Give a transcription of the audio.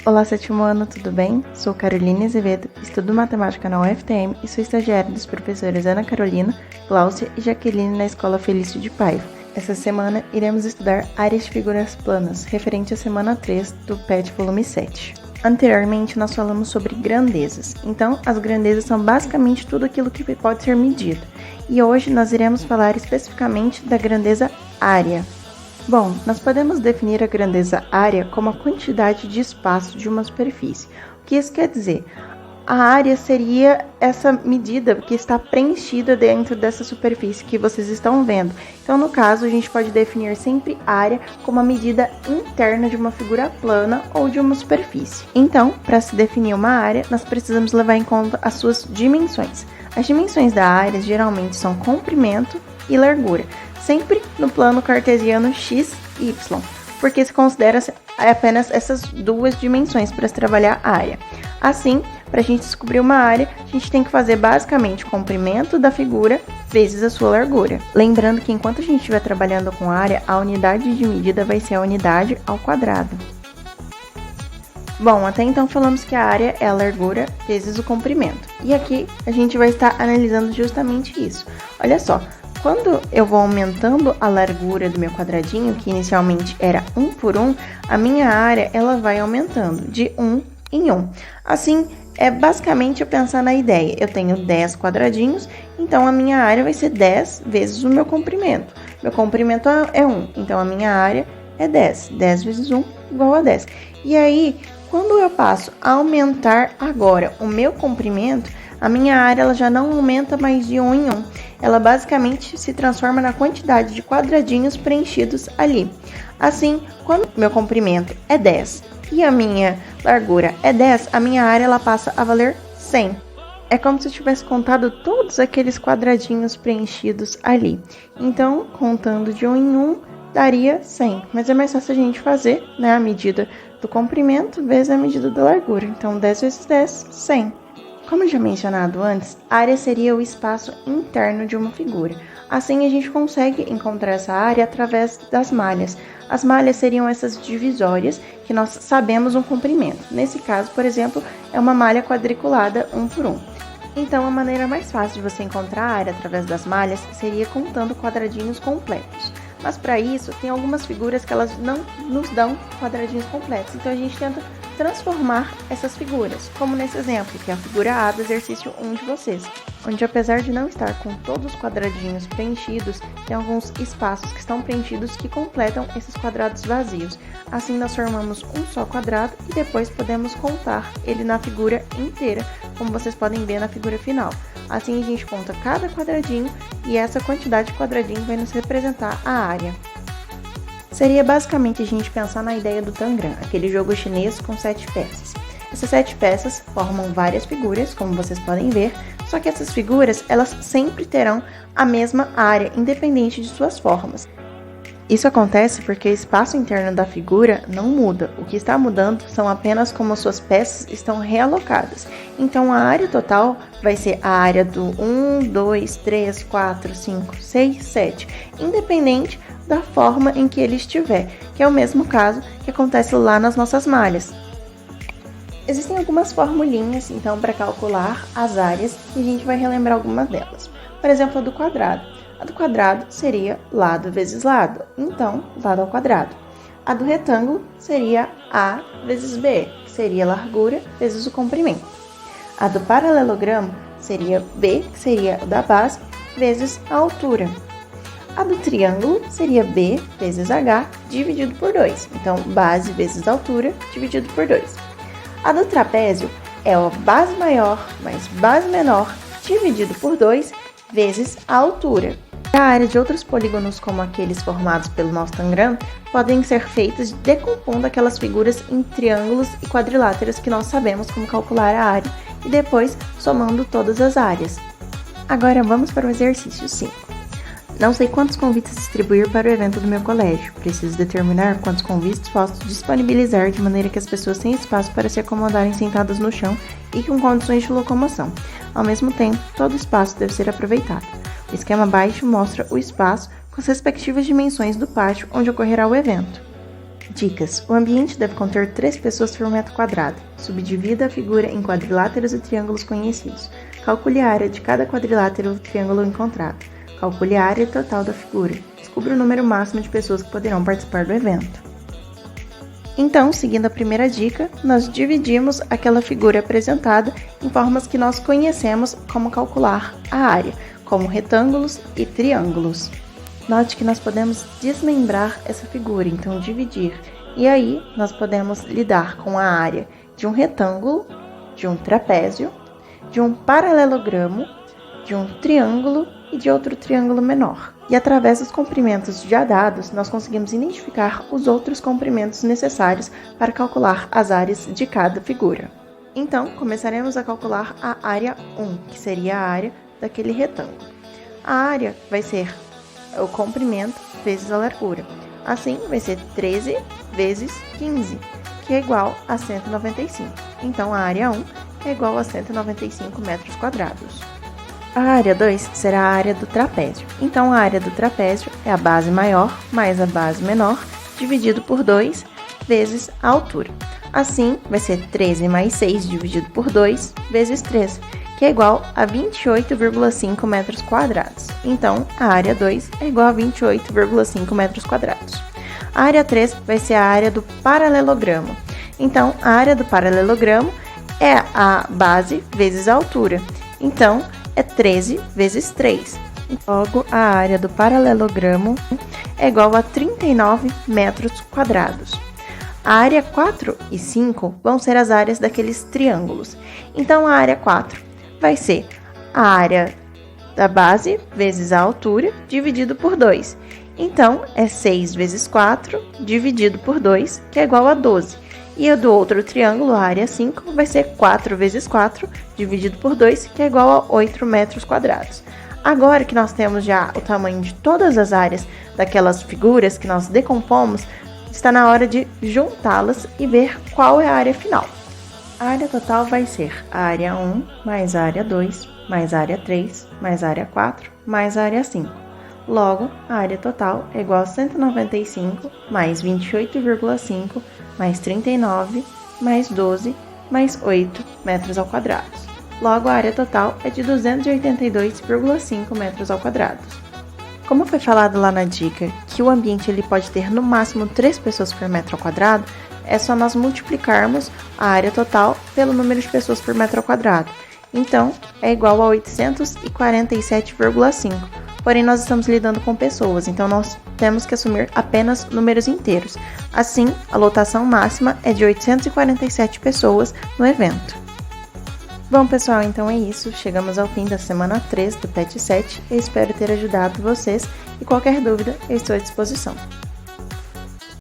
Olá, sétimo ano, tudo bem? Sou Caroline Azevedo, estudo matemática na UFTM e sou estagiária dos professores Ana Carolina, Gláucia e Jaqueline na Escola Felício de Paiva. Essa semana iremos estudar áreas de figuras planas, referente à semana 3 do PET volume 7. Anteriormente nós falamos sobre grandezas, então as grandezas são basicamente tudo aquilo que pode ser medido. E hoje nós iremos falar especificamente da grandeza área. Bom, nós podemos definir a grandeza área como a quantidade de espaço de uma superfície. O que isso quer dizer? A área seria essa medida que está preenchida dentro dessa superfície que vocês estão vendo. Então, no caso, a gente pode definir sempre área como a medida interna de uma figura plana ou de uma superfície. Então, para se definir uma área, nós precisamos levar em conta as suas dimensões. As dimensões da área geralmente são comprimento e largura, sempre no plano cartesiano x e y, porque se considera apenas essas duas dimensões para se trabalhar a área. Assim, para a gente descobrir uma área, a gente tem que fazer basicamente o comprimento da figura vezes a sua largura. Lembrando que enquanto a gente estiver trabalhando com área, a unidade de medida vai ser a unidade ao quadrado. Bom, até então falamos que a área é a largura vezes o comprimento. E aqui a gente vai estar analisando justamente isso. Olha só, quando eu vou aumentando a largura do meu quadradinho, que inicialmente era 1 por 1, a minha área ela vai aumentando de 1 em 1. Assim, é basicamente eu pensar na ideia. Eu tenho 10 quadradinhos, então a minha área vai ser 10 vezes o meu comprimento. Meu comprimento é 1, então a minha área é 10. 10 vezes 1 igual a 10. E aí, quando eu passo a aumentar agora o meu comprimento, a minha área ela já não aumenta mais de 1 em 1. Ela basicamente se transforma na quantidade de quadradinhos preenchidos ali. Assim, quando meu comprimento é 10 e a minha largura é 10, a minha área ela passa a valer 100. É como se eu tivesse contado todos aqueles quadradinhos preenchidos ali. Então, contando de 1 em 1, daria 100. Mas é mais fácil a gente fazer, né, a medida do comprimento vezes a medida da largura. Então, 10 vezes 10, 100. Como já mencionado antes, a área seria o espaço interno de uma figura. Assim, a gente consegue encontrar essa área através das malhas. As malhas seriam essas divisórias que nós sabemos um comprimento. Nesse caso, por exemplo, é uma malha quadriculada 1 por 1. Então, a maneira mais fácil de você encontrar a área através das malhas seria contando quadradinhos completos. Mas para isso, tem algumas figuras que elas não nos dão quadradinhos completos. Então, a gente tenta transformar essas figuras, como nesse exemplo, que é a figura A do exercício 1 de vocês, onde apesar de não estar com todos os quadradinhos preenchidos, tem alguns espaços que estão preenchidos que completam esses quadrados vazios. Assim, nós formamos um só quadrado e depois podemos contar ele na figura inteira, como vocês podem ver na figura final. Assim, a gente conta cada quadradinho e essa quantidade de quadradinho vai nos representar a área. Seria basicamente a gente pensar na ideia do Tangram, aquele jogo chinês com 7 peças. Essas 7 peças formam várias figuras, como vocês podem ver, só que essas figuras elas sempre terão a mesma área, independente de suas formas. Isso acontece porque o espaço interno da figura não muda, o que está mudando são apenas como suas peças estão realocadas. Então a área total vai ser a área do 1, 2, 3, 4, 5, 6, 7, independente da forma em que ele estiver, que é o mesmo caso que acontece lá nas nossas malhas. Existem algumas formulinhas, então, para calcular as áreas e a gente vai relembrar algumas delas. Por exemplo, a do quadrado. A do quadrado seria lado vezes lado, então, lado ao quadrado. A do retângulo seria A vezes B, que seria largura vezes o comprimento. A do paralelogramo seria B, que seria o da base, vezes a altura. A do triângulo seria B vezes H dividido por 2, então base vezes altura dividido por 2. A do trapézio é a base maior mais base menor dividido por 2 vezes a altura. A área de outros polígonos, como aqueles formados pelo nosso Tangram, podem ser feitas decompondo aquelas figuras em triângulos e quadriláteros que nós sabemos como calcular a área e depois somando todas as áreas. Agora vamos para o exercício 5. Não sei quantos convites distribuir para o evento do meu colégio. Preciso determinar quantos convites posso disponibilizar de maneira que as pessoas tenham espaço para se acomodarem sentadas no chão e com condições de locomoção. Ao mesmo tempo, todo o espaço deve ser aproveitado. O esquema abaixo mostra o espaço com as respectivas dimensões do pátio onde ocorrerá o evento. Dicas: o ambiente deve conter 3 pessoas por metro quadrado. Subdivida a figura em quadriláteros e triângulos conhecidos. Calcule a área de cada quadrilátero ou triângulo encontrado. Calcule a área total da figura. Descubra o número máximo de pessoas que poderão participar do evento. Então, seguindo a primeira dica, nós dividimos aquela figura apresentada em formas que nós conhecemos como calcular a área, como retângulos e triângulos. Note que nós podemos desmembrar essa figura, então dividir, e aí nós podemos lidar com a área de um retângulo, de um trapézio, de um paralelogramo, de um triângulo e de outro triângulo menor. E através dos comprimentos já dados, nós conseguimos identificar os outros comprimentos necessários para calcular as áreas de cada figura. Então, começaremos a calcular a área 1, que seria a área daquele retângulo. A área vai ser o comprimento vezes a largura. Assim, vai ser 13 vezes 15, que é igual a 195. Então, a área 1 é igual a 195 metros quadrados. A área 2 será a área do trapézio. Então, a área do trapézio é a base maior mais a base menor, dividido por 2 vezes a altura. Assim, vai ser 13 mais 6 dividido por 2 vezes 3, que é igual a 28,5 metros quadrados. Então, a área 2 é igual a 28,5 metros quadrados. A área 3 vai ser a área do paralelogramo. Então, a área do paralelogramo é a base vezes a altura. Então, é 13 vezes 3. Logo, a área do paralelogramo é igual a 39 metros quadrados. A área 4 e 5 vão ser as áreas daqueles triângulos. Então, a área 4 vai ser a área da base vezes a altura dividido por 2. Então, é 6 vezes 4 dividido por 2, que é igual a 12. E a do outro triângulo, a área 5, vai ser 4 vezes 4 dividido por 2, que é igual a 8 metros quadrados. Agora que nós temos já o tamanho de todas as áreas daquelas figuras que nós decompomos, está na hora de juntá-las e ver qual é a área final. A área total vai ser a área 1 mais a área 2 mais a área 3 mais a área 4 mais a área 5. Logo, a área total é igual a 195 mais 28,5 mais 39 mais 12 mais 8 metros ao quadrado. Logo, a área total é de 282,5 metros ao quadrado. Como foi falado lá na dica que o ambiente ele pode ter no máximo 3 pessoas por metro ao quadrado, é só nós multiplicarmos a área total pelo número de pessoas por metro ao quadrado. Então, é igual a 847,5. Porém, nós estamos lidando com pessoas, então nós temos que assumir apenas números inteiros. Assim, a lotação máxima é de 847 pessoas no evento. Bom, pessoal, então é isso. Chegamos ao fim da semana 3 do PET 7. Eu espero ter ajudado vocês e qualquer dúvida, eu estou à disposição.